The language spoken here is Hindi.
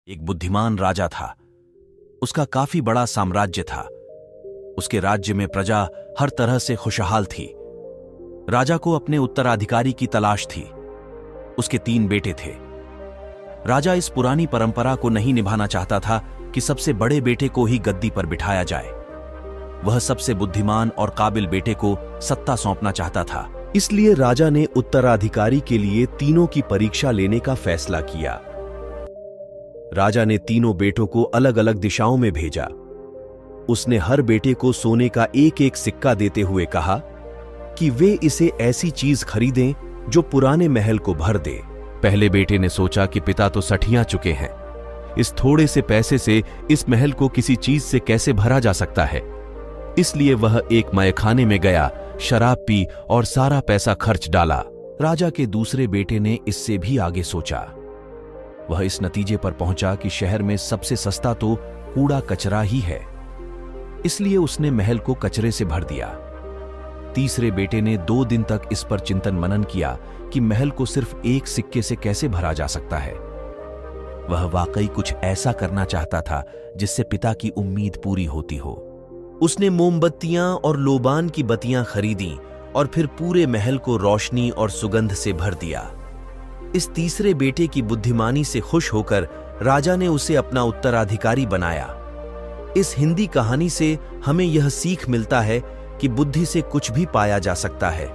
एक बुद्धिमान राजा था। उसका काफी बड़ा साम्राज्य था। उसके राज्य में प्रजा हर तरह से खुशहाल थी। राजा को अपने उत्तराधिकारी की तलाश थी। उसके 3 बेटे थे। राजा इस पुरानी परंपरा को नहीं निभाना चाहता था कि सबसे बड़े बेटे को ही गद्दी पर बिठाया जाए। वह सबसे बुद्धिमान और काबिल बेटे को सत्ता सौंपना चाहता था। इसलिए राजा ने उत्तराधिकारी के लिए तीनों की परीक्षा लेने का फैसला किया। राजा ने तीनों बेटों को अलग अलग दिशाओं में भेजा। उसने हर बेटे को सोने का एक एक सिक्का देते हुए कहा कि वे इसे ऐसी चीज खरीदें जो पुराने महल को भर दे। पहले बेटे ने सोचा कि पिता तो सठिया चुके हैं, इस थोड़े से पैसे से इस महल को किसी चीज से कैसे भरा जा सकता है। इसलिए वह एक मयखाने में गया, शराब पी और सारा पैसा खर्च डाला। राजा के दूसरे बेटे ने इससे भी आगे सोचा। वह इस नतीजे पर पहुंचा कि शहर में सबसे सस्ता तो कूड़ा कचरा ही है। इसलिए उसने महल को कचरे से भर दिया। तीसरे बेटे ने 2 दिन तक इस पर चिंतन मनन किया कि महल को सिर्फ एक सिक्के से कैसे भरा जा सकता है। वह वाकई कुछ ऐसा करना चाहता था जिससे पिता की उम्मीद पूरी होती हो। उसने मोमबत्तियां और लोबान की बत्तियां खरीदी और फिर पूरे महल को रोशनी और सुगंध से भर दिया। इस तीसरे बेटे की बुद्धिमानी से खुश होकर राजा ने उसे अपना उत्तराधिकारी बनाया। इस हिंदी कहानी से हमें यह सीख मिलता है कि बुद्धि से कुछ भी पाया जा सकता है।